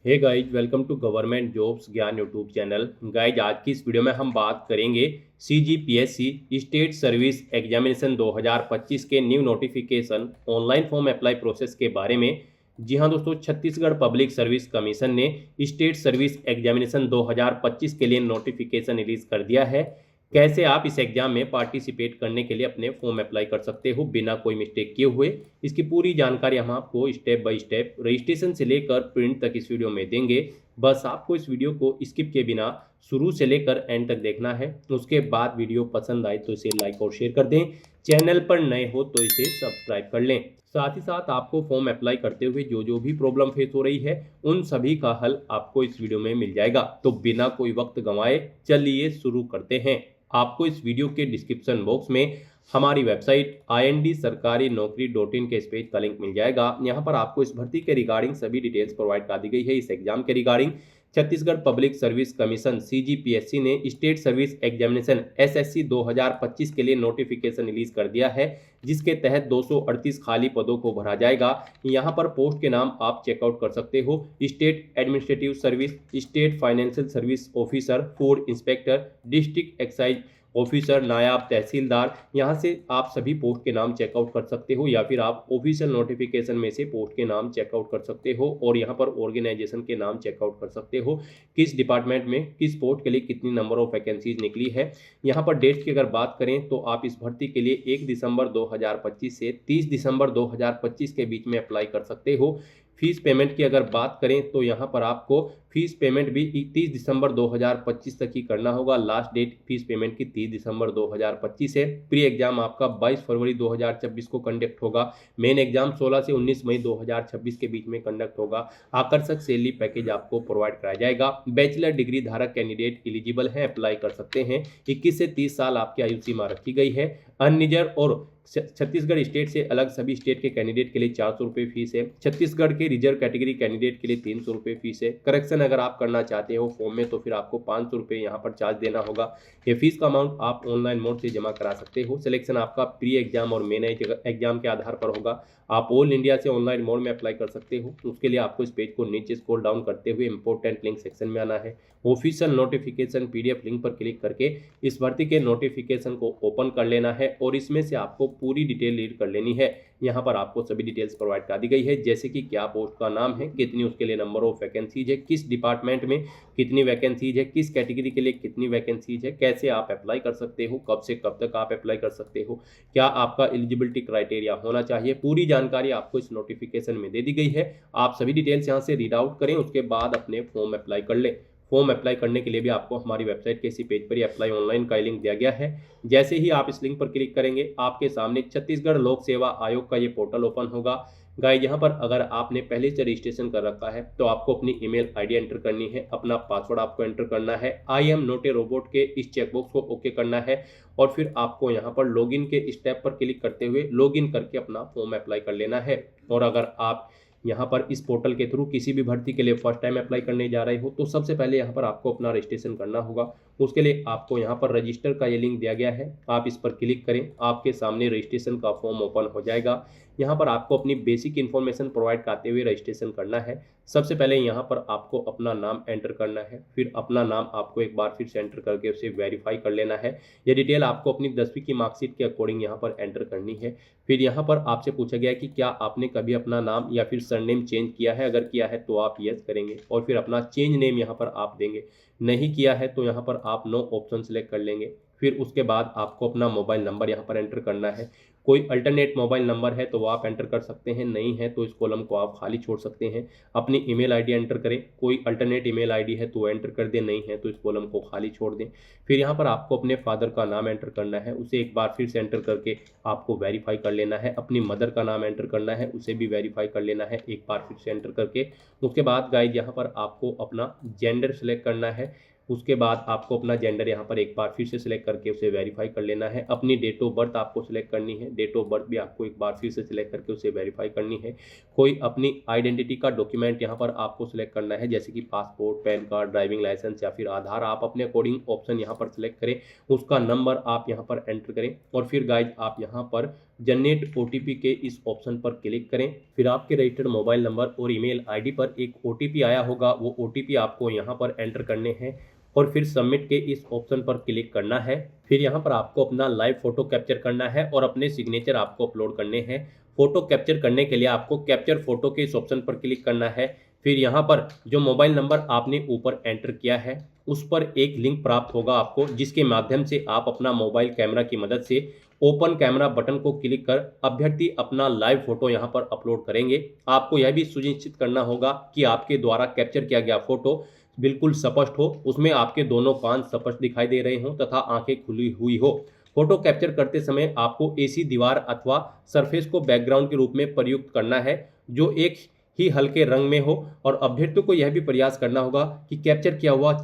Hey guys, welcome to government jobs Gyan YouTube channel. Guys, आज की इस वीडियो में हम बात करेंगे सीजीपीएससी स्टेट सर्विस एग्जामिनेशन 2025 के new notification online form apply process के बारे में। जी हाँ दोस्तों, छत्तीसगढ़ पब्लिक सर्विस कमीशन ने स्टेट सर्विस एग्जामिनेशन 2025 के लिए नोटिफिकेशन रिलीज कर दिया है। कैसे आप इस एग्जाम में पार्टिसिपेट करने के लिए अपने फॉर्म अप्लाई कर सकते हो बिना कोई मिस्टेक किए हुए, इसकी पूरी जानकारी हम आपको स्टेप बाय स्टेप रजिस्ट्रेशन से लेकर प्रिंट तक इस वीडियो में देंगे। बस आपको इस वीडियो को स्किप किए बिना शुरू से लेकर एंड तक देखना है। उसके बाद वीडियो पसंद आए तो इसे लाइक और शेयर कर दें। चैनल पर नए हो तो इसे सब्सक्राइब कर लें। साथ ही साथ आपको फॉर्म अप्लाई करते हुए जो जो भी प्रॉब्लम फेस हो रही है उन सभी का हल आपको इस वीडियो में मिल जाएगा। तो बिना कोई वक्त गंवाए चलिए शुरू करते हैं। आपको इस वीडियो के डिस्क्रिप्शन बॉक्स में हमारी वेबसाइट ind-sarkari-naukri.in के इस पेज का लिंक मिल जाएगा। यहाँ पर आपको इस भर्ती के रिगार्डिंग सभी डिटेल्स प्रोवाइड कर दी गई है। इस एग्जाम के regarding Chhattisgarh public service commission CGPSC ने स्टेट सर्विस एग्जामिनेशन एसएससी 2025 के लिए नोटिफिकेशन रिलीज कर दिया है, जिसके तहत 238 खाली पदों को भरा जाएगा। यहाँ पर पोस्ट के नाम आप चेकआउट कर सकते हो। State administrative service, state financial service officer, food inspector, district excise officer, नायब तहसीलदार, यहाँ से आप सभी पोस्ट के नाम चेकआउट कर सकते हो, या फिर आप ऑफिशियल नोटिफिकेशन में से पोस्ट के नाम चेकआउट कर सकते हो और यहाँ पर ऑर्गेनाइजेशन के नाम चेकआउट कर सकते हो, किस डिपार्टमेंट में किस पोस्ट के लिए कितनी नंबर ऑफ वैकेंसीज निकली है। यहाँ पर डेट्स की अगर बात करें तो आप इस भर्ती के लिए 1 दिसंबर 2025 से 30 दिसंबर 2025 के बीच में अप्लाई कर सकते हो। फीस पेमेंट की अगर बात करें तो यहाँ पर आपको फीस पेमेंट भी 30 दिसंबर 2025 तक ही करना होगा। लास्ट डेट फीस पेमेंट की 30 दिसंबर 2025 है। प्री एग्जाम आपका 22 फरवरी 2026 को कंडक्ट होगा। मेन एग्जाम 16 से 19 मई 2026 के बीच में कंडक्ट होगा। आकर्षक सैलरी पैकेज आपको प्रोवाइड कराया जाएगा। बैचलर डिग्री धारक कैंडिडेट एलिजिबल हैं, अप्लाई कर सकते हैं। 21 से 30 साल आपकी आयु सीमा रखी गई है। अनरिजर्व और छत्तीसगढ़ स्टेट से अलग सभी स्टेट के कैंडिडेट के लिए 400 रुपये फीस है। छत्तीसगढ़ के रिजर्व कैटेगरी कैंडिडेट के लिए 300 रुपये फीस है। करेक्शन अगर आप करना चाहते हो फॉर्म में तो फिर आपको 500 रुपये यहाँ पर चार्ज देना होगा। ये फीस का अमाउंट आप ऑनलाइन मोड से जमा करा सकते हो। सिलेक्शन आपका प्री एग्जाम और मेन एग्जाम के आधार पर होगा। आप ऑल इंडिया से ऑनलाइन मोड में अप्लाई कर सकते हो। उसके लिए आपको इस पेज को नीचे स्क्रॉल डाउन करते हुए इंपॉर्टेंट लिंक सेक्शन में आना है। ऑफिशियल नोटिफिकेशन पीडीएफ लिंक पर क्लिक करके इस भर्ती के नोटिफिकेशन को ओपन कर लेना है और इसमें से आपको पूरी डिटेल रीड कर लेनी है। यहाँ पर आपको सभी डिटेल्स प्रोवाइड कर दी गई है, जैसे कि क्या पोस्ट का नाम है, कितनी उसके लिए नंबर ऑफ वैकेंसीज है, किस डिपार्टमेंट में कितनी वैकेंसीज है, किस कैटेगरी के लिए कितनी वैकेंसीज है, कैसे आप अप्लाई कर सकते हो, कब से कब तक आप अप्लाई कर सकते हो, क्या आपका एलिजिबिलिटी क्राइटेरिया होना चाहिए। पूरी जानकारी आपको इस नोटिफिकेशन में दे दी गई है। आप सभी डिटेल्स यहाँ से रीड आउट करें, उसके बाद अपने फॉर्म अप्लाई कर लें। फॉर्म अप्लाई करने के लिए भी आपको हमारी वेबसाइट के इसी पेज पर ही अप्लाई ऑनलाइन का लिंक दिया गया है। जैसे ही आप इस लिंक पर क्लिक करेंगे आपके सामने छत्तीसगढ़ लोक सेवा आयोग का ये पोर्टल ओपन होगा। गाइस, यहाँ पर अगर आपने पहले से रजिस्ट्रेशन कर रखा है तो आपको अपनी ईमेल आईडी एंटर करनी है, अपना पासवर्ड आपको एंटर करना है, I am not a robot के इस चेकबॉक्स को ओके करना है और फिर आपको यहाँ पर लॉगिन के स्टेप पर क्लिक करते हुए लॉगिन करके अपना फॉर्म अप्लाई कर लेना है। और अगर आप यहाँ पर इस पोर्टल के थ्रू किसी भी भर्ती के लिए फर्स्ट टाइम अप्लाई करने जा रहे हो तो सबसे पहले यहाँ पर आपको अपना रजिस्ट्रेशन करना होगा। उसके लिए आपको यहाँ पर रजिस्टर का ये लिंक दिया गया है, आप इस पर क्लिक करें, आपके सामने रजिस्ट्रेशन का फॉर्म ओपन हो जाएगा। यहाँ पर आपको अपनी बेसिक इन्फॉर्मेशन प्रोवाइड करते हुए रजिस्ट्रेशन करना है। सबसे पहले यहाँ पर आपको अपना नाम एंटर करना है, फिर अपना नाम आपको एक बार फिर से एंटर करके उसे वेरीफाई कर लेना है। ये डिटेल आपको अपनी 10वीं की मार्कशीट के अकॉर्डिंग यहाँ पर एंटर करनी है। फिर यहाँ पर आपसे पूछा गया है कि क्या आपने कभी अपना नाम या फिर सरनेम चेंज किया है, अगर किया है तो आप यस करेंगे और फिर अपना चेंज नेम यहाँ पर आप देंगे। नहीं किया है तो यहाँ पर आप नो ऑप्शन सेलेक्ट कर लेंगे। फिर उसके बाद आपको अपना मोबाइल नंबर यहाँ पर एंटर करना है। कोई अल्टरनेट मोबाइल नंबर है तो वो आप एंटर कर सकते हैं, नहीं है तो इस कॉलम को आप खाली छोड़ सकते हैं। अपनी ईमेल आईडी एंटर करें, कोई अल्टरनेट ईमेल आईडी है तो वो एंटर कर दें, नहीं है तो इस कॉलम को खाली छोड़ दें। फिर यहाँ पर आपको अपने फादर का नाम एंटर करना है, उसे एक बार फिर से एंटर करके आपको वेरीफाई कर लेना है। अपनी मदर का नाम एंटर करना है, उसे भी वेरीफाई कर लेना है एक बार फिर से एंटर करके। उसके बाद गाइस यहाँ पर आपको अपना जेंडर सेलेक्ट करना है। उसके बाद आपको अपना जेंडर यहाँ पर एक बार फिर से सिलेक्ट करके उसे वेरीफाई कर लेना है। अपनी डेट ऑफ बर्थ आपको सिलेक्ट करनी है, डेट ऑफ बर्थ भी आपको एक बार फिर से सिलेक्ट करके उसे वेरीफाई करनी है। कोई अपनी आइडेंटिटी का डॉक्यूमेंट यहाँ पर आपको सिलेक्ट करना है, जैसे कि passport, PAN card, driving licence या फिर आधार। आप अपने अकॉर्डिंग ऑप्शन यहाँ पर सिलेक्ट करें, उसका नंबर आप यहाँ पर एंटर करें और फिर गाइज आप यहाँ पर जनरेट ओटीपी के इस ऑप्शन पर क्लिक करें। फिर आपके रजिस्टर्ड मोबाइल नंबर और ईमेल आईडी पर एक ओटीपी आया होगा, वो ओटीपी आपको यहाँ पर एंटर करने हैं और फिर सबमिट के इस ऑप्शन पर क्लिक करना है। फिर यहाँ पर आपको अपना लाइव फोटो कैप्चर करना है और अपने सिग्नेचर आपको अपलोड करने हैं। फोटो कैप्चर करने के लिए आपको कैप्चर फोटो के इस ऑप्शन पर क्लिक करना है। फिर यहाँ पर जो मोबाइल नंबर आपने ऊपर एंटर किया है उस पर एक लिंक प्राप्त होगा आपको, जिसके माध्यम से आप अपना मोबाइल कैमरा की मदद से ओपन कैमरा बटन को क्लिक कर अभ्यर्थी अपना लाइव फोटो यहां पर अपलोड करेंगे। आपको यह भी सुनिश्चित करना होगा कि आपके द्वारा कैप्चर किया गया फोटो बिल्कुल स्पष्ट हो, उसमें आपके दोनों कान स्पष्ट दिखाई दे रहे हों तथा आंखें खुली हुई हो। फोटो कैप्चर करते समय आपको ऐसी दीवार अथवा सरफेस को बैकग्राउंड के रूप में प्रयुक्त करना है जो एक ही हल्के रंग में हो, और अभ्यर्थियों को यह भी प्रयास करना होगा कि कैप्चर किया हुआ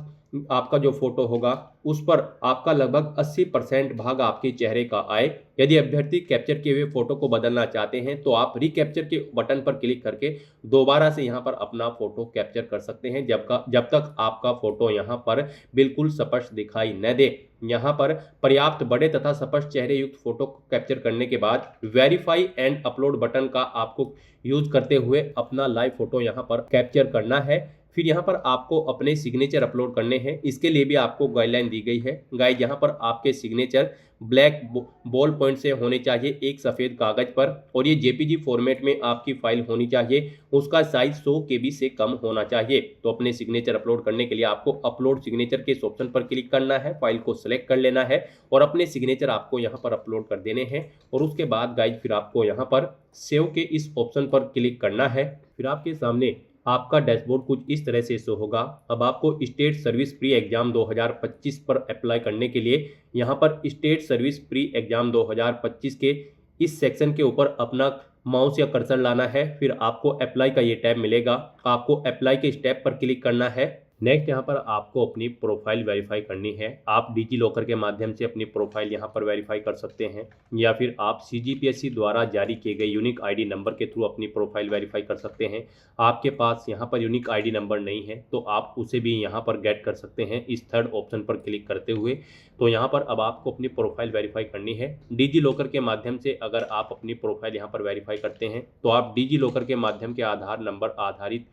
आपका जो फोटो होगा उस पर आपका लगभग 80% भाग आपके चेहरे का आए। यदि अभ्यर्थी कैप्चर किए हुए फोटो को बदलना चाहते हैं तो आप रिकैप्चर के बटन पर क्लिक करके दोबारा से यहां पर अपना फोटो कैप्चर कर सकते हैं जब तक आपका फोटो यहां पर बिल्कुल स्पष्ट दिखाई न दे। यहां पर पर्याप्त बड़े तथा स्पष्ट चेहरे युक्त फोटो कैप्चर करने के बाद वेरीफाई एंड अपलोड बटन का आपको यूज करते हुए अपना लाइव फोटो यहां पर कैप्चर करना है। फिर यहाँ पर आपको अपने सिग्नेचर अपलोड करने हैं। इसके लिए भी आपको गाइडलाइन दी गई है। गाइड यहाँ पर आपके सिग्नेचर ब्लैक बॉल पॉइंट से होने चाहिए एक सफ़ेद कागज पर, और ये जेपीजी फॉर्मेट में आपकी फाइल होनी चाहिए। उसका साइज 100 KB से कम होना चाहिए। तो अपने सिग्नेचर अपलोड करने के लिए आपको अपलोड सिग्नेचर के इस ऑप्शन पर क्लिक करना है, फाइल को सिलेक्ट कर लेना है और अपने सिग्नेचर आपको यहाँ पर अपलोड कर देने हैं। और उसके बाद गाइड फिर आपको यहाँ पर सेव के इस ऑप्शन पर क्लिक करना है। फिर आपके सामने आपका डैशबोर्ड कुछ इस तरह से शो होगा। अब आपको स्टेट सर्विस प्री एग्जाम 2025 पर अप्लाई करने के लिए यहाँ पर स्टेट सर्विस प्री एग्जाम 2025 के इस सेक्शन के ऊपर अपना माउस या कर्सर लाना है। फिर आपको अप्लाई का ये टैब मिलेगा, आपको अप्लाई के स्टेप पर क्लिक करना है। नेक्स्ट यहाँ पर आपको अपनी प्रोफाइल वेरीफाई करनी है। आप डिजी लॉकर के माध्यम से अपनी प्रोफाइल यहाँ पर वेरीफाई कर सकते हैं, या फिर आप सीजीपीएससी द्वारा जारी किए गए यूनिक आईडी नंबर के थ्रू अपनी प्रोफाइल वेरीफाई कर सकते हैं। आपके पास यहाँ पर यूनिक आईडी नंबर नहीं है तो आप उसे भी यहाँ पर गेट कर सकते हैं इस थर्ड ऑप्शन पर क्लिक करते हुए। तो यहाँ पर अब आपको अपनी प्रोफाइल वेरीफाई करनी है डिजी लॉकर के माध्यम से। अगर आप अपनी प्रोफाइल यहाँ पर वेरीफाई करते हैं तो आप डिजी लॉकर के माध्यम के आधार नंबर आधारित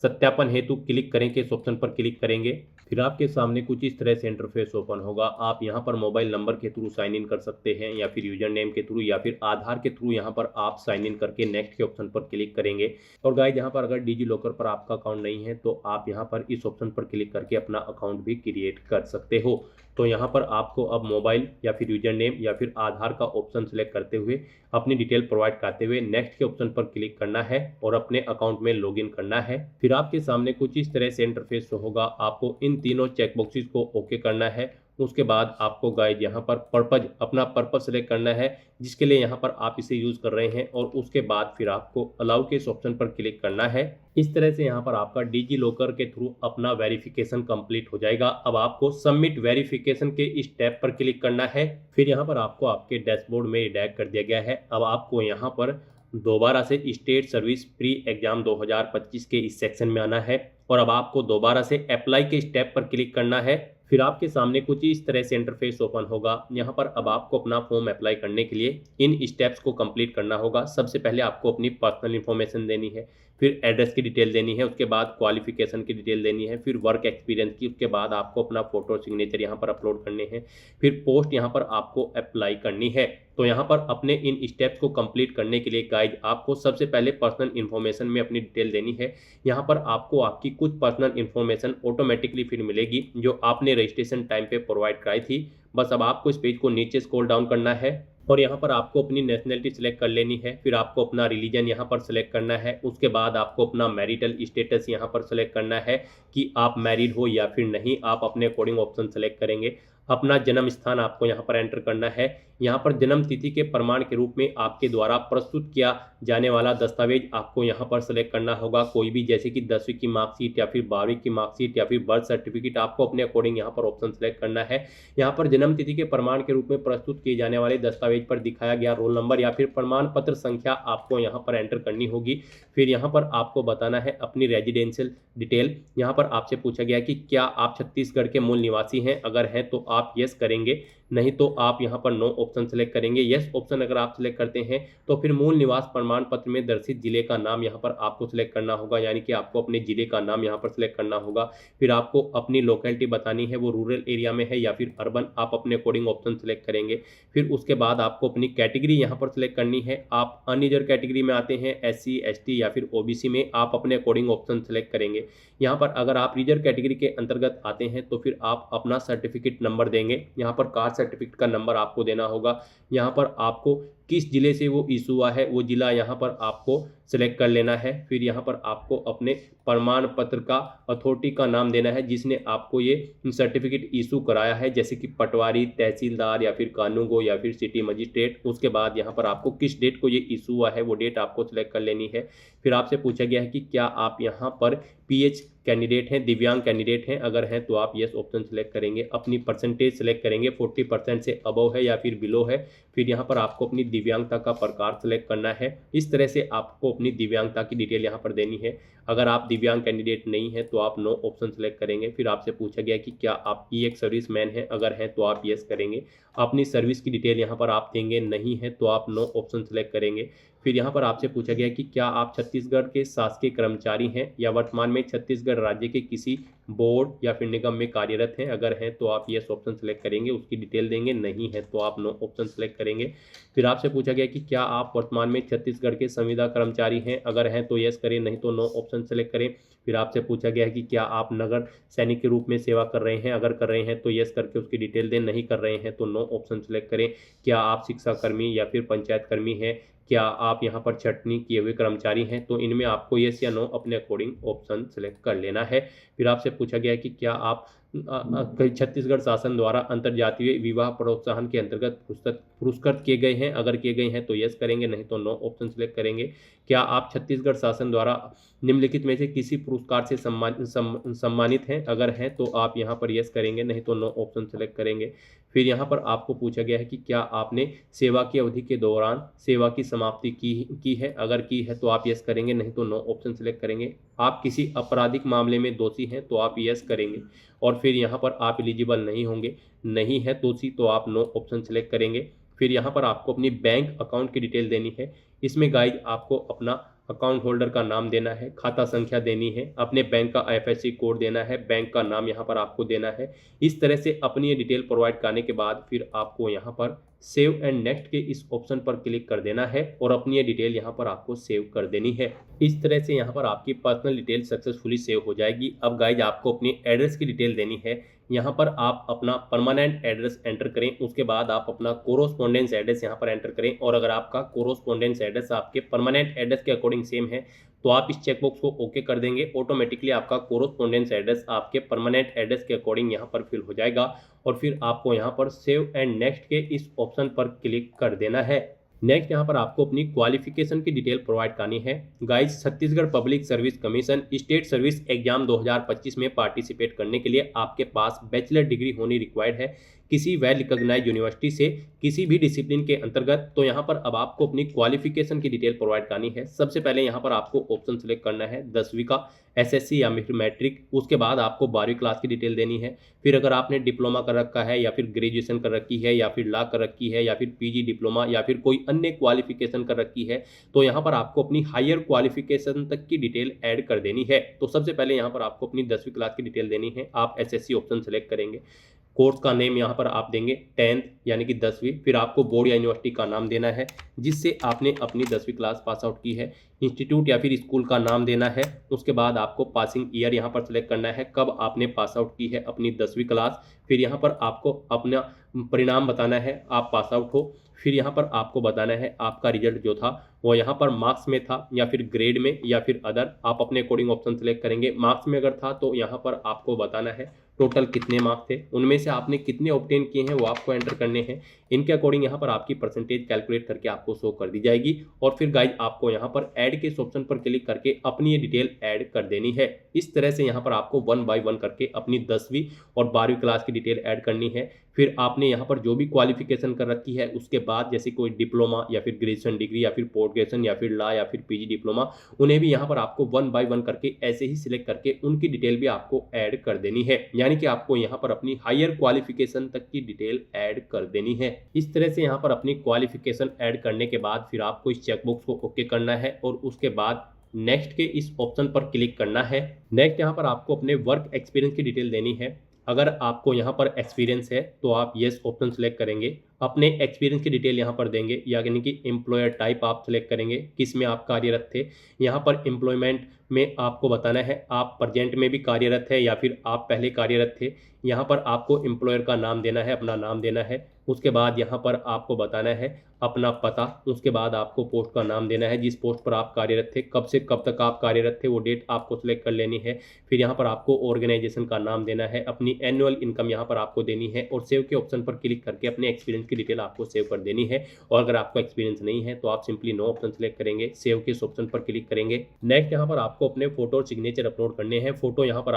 सत्यापन हेतु क्लिक करें के इस ऑप्शन पर क्लिक करेंगे। फिर आपके सामने कुछ इस तरह से इंटरफेस ओपन होगा। आप यहां पर मोबाइल नंबर के थ्रू साइन इन कर सकते हैं, या फिर यूजर नेम के थ्रू, या फिर आधार के थ्रू यहां पर आप साइन इन करके नेक्स्ट के ऑप्शन पर क्लिक करेंगे। और गाइस यहां पर अगर डिजी लॉकर पर आपका अकाउंट नहीं है तो आप यहां पर इस ऑप्शन पर क्लिक करके अपना अकाउंट भी क्रिएट कर सकते हो। तो यहाँ पर आपको अब मोबाइल या फिर यूजर नेम या फिर आधार का ऑप्शन सेलेक्ट करते हुए अपनी डिटेल प्रोवाइड करते हुए नेक्स्ट के ऑप्शन पर क्लिक करना है और अपने अकाउंट में लॉगिन करना है। फिर आपके सामने कुछ इस तरह से इंटरफेस होगा। आपको इन तीनों चेकबॉक्सेस को ओके करना है। उसके बाद आपको गाइड यहाँ पर अपना पर्पज सेलेक्ट करना है जिसके लिए यहाँ पर आप इसे यूज कर रहे हैं, और उसके बाद फिर आपको अलाउ के इस ऑप्शन पर क्लिक करना है। इस तरह से यहाँ पर आपका डिजी लॉकर के थ्रू अपना वेरिफिकेशन कंप्लीट हो जाएगा। अब आपको सबमिट वेरिफिकेशन के इस टैब पर क्लिक करना है। फिर यहाँ पर आपको आपके डैशबोर्ड में रिडायरेक्ट कर दिया गया है। अब आपको यहाँ पर दोबारा से स्टेट सर्विस प्री एग्जाम 2025 के इस सेक्शन में आना है, और अब आपको दोबारा से अप्लाई के स्टेप पर क्लिक करना है। फिर आपके सामने कुछ इस तरह से इंटरफेस ओपन होगा। यहाँ पर अब आपको अपना फॉर्म अप्लाई करने के लिए इन स्टेप्स को कंप्लीट करना होगा। सबसे पहले आपको अपनी पर्सनल इन्फॉर्मेशन देनी है, फिर एड्रेस की डिटेल देनी है, उसके बाद क्वालिफिकेशन की डिटेल देनी है, फिर वर्क एक्सपीरियंस की, उसके बाद आपको अपना फोटो सिग्नेचर यहाँ पर अपलोड करने हैं, फिर पोस्ट यहाँ पर आपको अप्लाई करनी है। तो यहाँ पर अपने इन स्टेप्स को कंप्लीट करने के लिए गाइड आपको सबसे पहले पर्सनल इन्फॉर्मेशन में अपनी डिटेल देनी है। यहाँ पर आपको आपकी कुछ पर्सनल इन्फॉर्मेशन ऑटोमेटिकली फिर मिलेगी जो आपने रजिस्ट्रेशन टाइम पे प्रोवाइड कराई थी। बस अब आपको इस पेज को नीचे स्क्रॉल डाउन करना है और यहाँ पर आपको अपनी नेशनलिटी सिलेक्ट कर लेनी है। फिर आपको अपना रिलीजन यहाँ पर सिलेक्ट करना है। उसके बाद आपको अपना मैरिटल स्टेटस यहाँ पर सिलेक्ट करना है कि आप मैरिड हो या फिर नहीं, आप अपने अकॉर्डिंग ऑप्शन सेलेक्ट करेंगे। अपना जन्म स्थान आपको यहाँ पर एंटर करना है। यहाँ पर जन्म तिथि के प्रमाण के रूप में आपके द्वारा प्रस्तुत किया जाने वाला दस्तावेज आपको यहाँ पर सेलेक्ट करना होगा, कोई भी, जैसे कि 10वीं की मार्कशीट या फिर 12वीं की मार्कशीट या फिर बर्थ सर्टिफिकेट, आपको अपने अकॉर्डिंग यहाँ पर ऑप्शन सेलेक्ट करना है। यहाँ पर जन्म तिथि के प्रमाण के रूप में प्रस्तुत किए जाने वाले दस्तावेज पर दिखाया गया रोल नंबर या फिर प्रमाण पत्र संख्या आपको यहाँ पर एंटर करनी होगी। फिर यहाँ पर आपको बताना है अपनी रेजिडेंशियल डिटेल। यहाँ पर आपसे पूछा गया कि क्या आप छत्तीसगढ़ के मूल निवासी हैं, अगर हैं तो आप यस करेंगे। नहीं तो आप यहाँ पर नो ऑप्शन सेलेक्ट करेंगे। यस ऑप्शन अगर आप सेलेक्ट करते हैं तो फिर मूल निवास प्रमाण पत्र में दर्शित जिले का नाम यहाँ पर आपको सिलेक्ट करना होगा, यानी कि आपको अपने जिले का नाम यहाँ पर सिलेक्ट करना होगा। फिर आपको अपनी लोकेलिटी बतानी है, वो रूरल एरिया में है या फिर अर्बन, आप अपने अकॉर्डिंग ऑप्शन सेलेक्ट करेंगे। फिर उसके बाद आपको अपनी कैटेगरी यहाँ पर सिलेक्ट करनी है। आप अनरिजर्व कैटेगरी में आते हैं, SC ST या फिर OBC में, आप अपने अकॉर्डिंग ऑप्शन सेलेक्ट करेंगे। यहाँ पर अगर आप रिजर्व कैटेगरी के अंतर्गत आते हैं तो फिर आप अपना सर्टिफिकेट नंबर देंगे। यहाँ पर कास्ट सर्टिफिकेट का नंबर आपको देना होगा। यहाँ पर आपको किस जिले से वो इशू हुआ है वो जिला यहाँ पर आपको सेलेक्ट कर लेना है। फिर यहाँ पर आपको अपने प्रमाण पत्र का अथॉरिटी का नाम देना है जिसने आपको ये सर्टिफिकेट इशू कराया है, जैसे कि पटवारी, तहसीलदार या फिर कानूगो या फिर सिटी मजिस्ट्रेट। उसके बाद यहाँ पर आपको किस डेट को ये इशू हुआ है वो डेट आपको सिलेक्ट कर लेनी है। फिर आपसे पूछा गया है कि क्या आप यहाँ पर PH कैंडिडेट हैं, दिव्यांग कैंडिडेट हैं, अगर हैं तो आप यस ऑप्शन सेलेक्ट करेंगे। अपनी परसेंटेज सेलेक्ट करेंगे, 40% से अबव है या फिर बिलो है। फिर यहाँ पर आपको अपनी दिव्यांगता का प्रकार सेलेक्ट करना है। इस तरह से आपको अपनी दिव्यांगता की डिटेल यहाँ पर देनी है। अगर आप दिव्यांग कैंडिडेट नहीं है तो आप नो ऑप्शन सेलेक्ट करेंगे। फिर आपसे पूछा गया कि क्या आप एक सर्विस मैन हैं, अगर हैं तो आप यस करेंगे। अपनी सर्विस की डिटेल यहाँ पर आप देंगे, नहीं है तो आप नो ऑप्शन सेलेक्ट करेंगे। फिर यहाँ पर आपसे पूछा गया कि क्या आप छत्तीसगढ़ के शासकीय कर्मचारी हैं या वर्तमान में छत्तीसगढ़ राज्य के किसी बोर्ड या फिर निगम में कार्यरत हैं, अगर हैं तो आप यस ऑप्शन सेलेक्ट करेंगे, उसकी डिटेल देंगे, नहीं है तो आप नो ऑप्शन सेलेक्ट करेंगे। फिर आपसे पूछा गया कि क्या आप वर्तमान में छत्तीसगढ़ के संविदा कर्मचारी हैं, अगर हैं तो यस करें, नहीं तो नो ऑप्शन सेलेक्ट करें। फिर आपसे पूछा गया है कि क्या आप नगर सैनिक के रूप में सेवा कर रहे हैं, अगर कर रहे हैं तो यस करके उसकी डिटेल दें, नहीं कर रहे हैं तो नो ऑप्शन सेलेक्ट करें। क्या आप शिक्षा कर्मी या फिर पंचायत कर्मी हैं, क्या आप यहाँ पर छटनी किए हुए कर्मचारी हैं, तो इनमें आपको यस या नो अपने अकॉर्डिंग ऑप्शन सेलेक्ट कर लेना है। फिर आपसे पूछा गया है कि क्या आप छत्तीसगढ़ शासन द्वारा अंतर्जातीय विवाह प्रोत्साहन के अंतर्गत पुरस्कृत किए गए हैं, अगर किए गए हैं तो यस करेंगे, नहीं तो नो ऑप्शन सेलेक्ट करेंगे। क्या आप छत्तीसगढ़ शासन द्वारा निम्नलिखित में से किसी पुरस्कार से सम्मानित हैं, अगर हैं तो आप यहाँ पर यस करेंगे, नहीं तो नो ऑप्शन सेलेक्ट करेंगे। फिर यहाँ पर आपको पूछा गया है कि क्या आपने सेवा की अवधि के दौरान सेवा की समाप्ति की है, अगर की है तो आप यस करेंगे, नहीं तो नो ऑप्शन सेलेक्ट करेंगे। आप किसी आपराधिक मामले में दोषी हैं तो आप यस करेंगे। और फिर यहाँ पर आप एलिजिबल नहीं होंगे, नहीं है दोषी तो आप नो ऑप्शन सेलेक्ट करेंगे। फिर यहाँ पर आपको अपनी बैंक अकाउंट की डिटेल देनी है। इसमें गाइज आपको अपना अकाउंट होल्डर का नाम देना है, खाता संख्या देनी है, अपने बैंक का IFSC कोड देना है, बैंक का नाम यहाँ पर आपको देना है। इस तरह से अपनी ये डिटेल प्रोवाइड करने के बाद फिर आपको यहाँ पर सेव एंड नेक्स्ट के इस ऑप्शन पर क्लिक कर देना है और अपनी ये डिटेल यहाँ पर आपको सेव कर देनी है। इस तरह से यहाँ पर आपकी पर्सनल डिटेल सक्सेसफुली सेव हो जाएगी। अब गाइज आपको अपनी एड्रेस की डिटेल देनी है। यहाँ पर आप अपना परमानेंट एड्रेस एंटर करें, उसके बाद आप अपना कोरोस्पोंडेंस एड्रेस यहाँ पर एंटर करें। और अगर आपका कोरोस्पोंडेंस एड्रेस आपके परमानेंट एड्रेस के अकॉर्डिंग सेम है तो आप इस चेकबॉक्स को ओके कर देंगे। ऑटोमेटिकली आपका कोरोस्पोंडेंस एड्रेस आपके परमानेंट एड्रेस के अकॉर्डिंग यहाँ पर फिल हो जाएगा और फिर आपको यहाँ पर सेव एंड नेक्स्ट के इस ऑप्शन पर क्लिक कर देना है। नेक्स्ट यहाँ पर आपको अपनी क्वालिफिकेशन की डिटेल प्रोवाइड करनी है। Guys, Chhattisgarh public service commission state service exam 2025 में पार्टिसिपेट करने के लिए आपके पास बैचलर डिग्री होनी रिक्वायर्ड है किसी वेल रिकॉग्नाइज्ड यूनिवर्सिटी से किसी भी डिसिप्लिन के अंतर्गत। तो यहाँ पर अब आपको अपनी क्वालिफिकेशन की डिटेल प्रोवाइड करनी है। सबसे पहले यहाँ पर आपको ऑप्शन सेलेक्ट करना है 10वीं का SSC या फिर मैट्रिक। उसके बाद आपको 12वीं क्लास की डिटेल देनी है। फिर अगर आपने डिप्लोमा कर रखा है या फिर ग्रेजुएशन कर रखी है या फिर लॉ कर रखी है या फिर PG डिप्लोमा या फिर कोई अन्य क्वालिफिकेशन कर रखी है तो यहाँ पर आपको अपनी हायर क्वालिफिकेशन तक की डिटेल ऐड कर देनी है। तो सबसे पहले यहाँ पर आपको अपनी 10वीं क्लास की डिटेल देनी है। आप SSC ऑप्शन सेलेक्ट करेंगे। कोर्स का नेम यहाँ पर आप देंगे 10th यानी कि 10वीं। फिर आपको बोर्ड या यूनिवर्सिटी का नाम देना है जिससे आपने अपनी 10वीं क्लास पास आउट की है। इंस्टीट्यूट या फिर स्कूल का नाम देना है। उसके बाद आपको पासिंग ईयर यहाँ पर सेलेक्ट करना है, कब आपने पास आउट की है अपनी 10वीं क्लास। फिर यहाँ पर आपको अपना परिणाम बताना है, आप पास आउट हो। फिर यहाँ पर आपको बताना है आपका रिजल्ट जो था वो यहाँ पर मार्क्स में था या फिर ग्रेड में या फिर अदर। आप अपने अकॉर्डिंग ऑप्शन सेलेक्ट करेंगे। मार्क्स में अगर था तो यहाँ पर आपको बताना है टोटल कितने मार्क्स थे, उनमें से आपने कितने ऑब्टेन किए हैं वो आपको एंटर करने हैं। इनके अकॉर्डिंग यहाँ पर आपकी परसेंटेज कैलकुलेट करके आपको शो कर दी जाएगी। और फिर गाइज आपको यहाँ पर ऐड के इस ऑप्शन पर क्लिक करके अपनी ये डिटेल ऐड कर देनी है। इस तरह से यहाँ पर आपको 1 बाय 1 करके अपनी 10वीं और 12वीं क्लास की डिटेल ऐड करनी है। फिर आपने यहाँ पर जो भी क्वालिफिकेशन कर रखी है उसके बाद जैसे कोई डिप्लोमा या फिर ग्रेजुएशन डिग्री या फिर पोस्ट ग्रेजुएशन या फिर लॉ या फिर पीजी डिप्लोमा, उन्हें भी यहाँ पर आपको 1 बाय 1 करके ऐसे ही सिलेक्ट करके उनकी डिटेल भी आपको ऐड कर देनी है। यानी कि आपको यहाँ पर अपनी हायर क्वालिफिकेशन तक की डिटेल ऐड कर देनी है। इस तरह से यहाँ पर अपनी क्वालिफिकेशन ऐड करने के बाद फिर आपको इस चेकबॉक्स को ओके करना है और उसके बाद नेक्स्ट के इस ऑप्शन पर क्लिक करना है। नेक्स्ट यहाँ पर आपको अपने वर्क एक्सपीरियंस की डिटेल देनी है। अगर आपको यहाँ पर एक्सपीरियंस है तो आप येस ऑप्शन सेलेक्ट करेंगे, अपने एक्सपीरियंस की डिटेल यहाँ पर देंगे, यानी कि एम्प्लॉयर टाइप आप सेलेक्ट करेंगे, किस में आप कार्यरत थे। यहाँ पर एम्प्लॉयमेंट में आपको बताना है आप प्रेजेंट में भी कार्यरत है या फिर आप पहले कार्यरत थे। यहाँ पर आपको एम्प्लॉयर का नाम देना है, अपना नाम देना है। उसके बाद यहाँ पर आपको बताना है अपना पता। उसके बाद आपको पोस्ट का नाम देना है, जिस पोस्ट पर आप कार्यरत थे, कब से कब तक आप कार्यरत थे वो डेट आपको सिलेक्ट कर लेनी है। फिर यहाँ पर आपको ऑर्गेनाइजेशन का नाम देना है, अपनी एनुअल इनकम यहाँ पर आपको देनी है और सेव के ऑप्शन पर क्लिक करके अपने एक्सपीरियंस की डिटेल आपको सेव कर देनी है। और अगर आपको एक्सपीरियंस नहीं है तो आप सिंपली नो ऑप्शन सेलेक्ट करेंगे, सेव के इस ऑप्शन पर क्लिक करेंगे। नेक्स्ट यहाँ पर आपको अपने फोटो और सिग्नेचर अपलोड करने हैं। फोटो यहाँ पर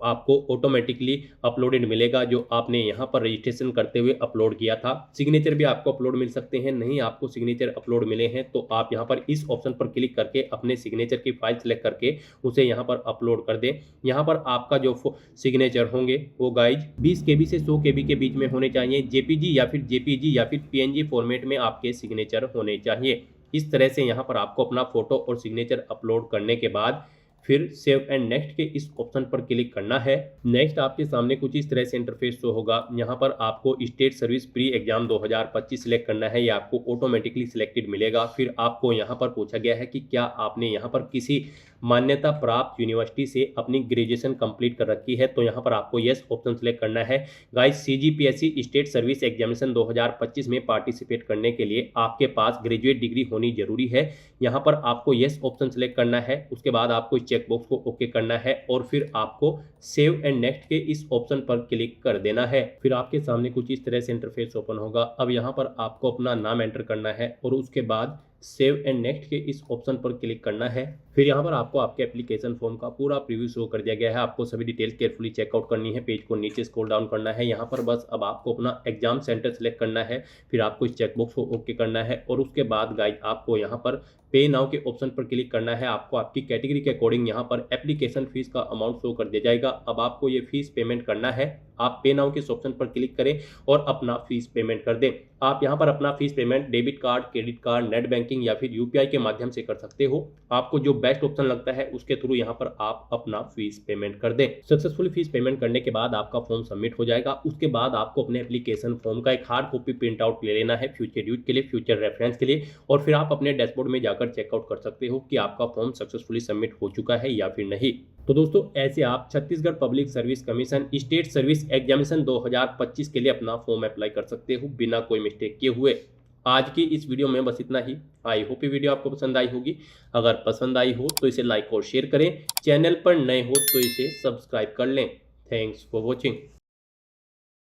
आपको ऑटोमेटिकली अपलोडेड मिलेगा जो आपने यहाँ पर रजिस्ट्रेशन करते हुए अपलोड किया था। सिग्नेचर भी आपको अपलोड मिल सकते हैं, नहीं आपको सिग्नेचर अपलोड मिले हैं तो आप यहाँ पर इस ऑप्शन पर क्लिक करके अपने सिग्नेचर की फाइल सेलेक्ट करके उसे यहाँ पर अपलोड कर दें। यहाँ पर आपका जो सिग्नेचर होंगे वो गाइज 20 KB से 100 KB के बीच में होने चाहिए। जेपीजी या फिर जेपीजी या फिर पीएनजी फॉर्मेट में आपके सिग्नेचर होने चाहिए। इस तरह से यहाँ पर आपको अपना फोटो और सिग्नेचर अपलोड करने के बाद फिर सेव एंड नेक्स्ट के इस ऑप्शन पर क्लिक करना है। नेक्स्ट आपके सामने कुछ इस तरह से इंटरफेस शो होगा। यहाँ पर आपको state service pre exam 2025 select करना है, ये आपको ऑटोमेटिकली सिलेक्टेड मिलेगा। फिर आपको यहाँ पर पूछा गया है कि क्या आपने यहाँ पर किसी मान्यता प्राप्त यूनिवर्सिटी से अपनी ग्रेजुएशन कंप्लीट कर रखी है, तो यहाँ पर आपको यस ऑप्शन सेलेक्ट करना है। Guys CGPSC state service examination 2025 में पार्टिसिपेट करने के लिए आपके पास ग्रेजुएट डिग्री होनी जरूरी है। यहाँ पर आपको यस ऑप्शन सेलेक्ट करना है, उसके बाद आपको इस चेकबॉक्स को ओके करना है और फिर आपको सेव एंड नेक्स्ट के इस ऑप्शन पर क्लिक कर देना है। फिर आपके सामने कुछ इस तरह से इंटरफेस ओपन होगा। अब यहाँ पर आपको अपना नाम एंटर करना है और उसके बाद सेव एंड नेक्स्ट के इस ऑप्शन पर क्लिक करना है। फिर यहाँ पर आपको आपके एप्लीकेशन फॉर्म का पूरा प्रीव्यू शो कर दिया गया है। आपको सभी डिटेल केयरफुली चेकआउट करनी है, पेज को नीचे स्क्रॉल डाउन करना है। यहाँ पर बस अब आपको अपना एग्जाम सेंटर सेलेक्ट करना है, फिर आपको इस चेकबॉक्स को ओके करना है और उसके बाद गाइड आपको यहाँ पर पे नाउ के ऑप्शन पर क्लिक करना है। आपको आपकी कैटेगरी के अकॉर्डिंग यहाँ पर एप्लीकेशन फीस का अमाउंट शो कर दिया जाएगा। अब आपको ये फीस पेमेंट करना है। आप पे नाउ के ऑप्शन पर क्लिक करें और अपना फीस पेमेंट कर दें। आप यहाँ पर अपना fees payment debit card, credit card, net banking या फिर यूपीआई के माध्यम से कर सकते हो। आपको जो बेस्ट ऑप्शन लगता है उसके थ्रू यहाँ पर आप अपना फीस पेमेंट कर दें। सक्सेसफुली फीस पेमेंट करने के बाद आपका फॉर्म सबमिट हो जाएगा। उसके बाद आपको अपने एप्लीकेशन फॉर्म का एक हार्ड कॉपी प्रिंट आउट ले लेना है फ्यूचर यूज के लिए, फ्यूचर रेफरेंस के लिए, और फिर आप अपने डैशबोर्ड में जाकर चेकआउट कर सकते हो कि आपका फॉर्म सक्सेसफुली सबमिट हो चुका है या फिर नहीं। तो दोस्तों ऐसे आप Chhattisgarh public service commission state service examination 2025 के लिए अपना फॉर्म अप्लाई कर सकते हो बिना कोई मिस्टेक किए हुए। आज की इस वीडियो में बस इतना ही। आई होप ये वीडियो आपको पसंद आई होगी। अगर पसंद आई हो तो इसे लाइक और शेयर करें, चैनल पर नए हो तो इसे सब्सक्राइब कर लें। Thanks for watching.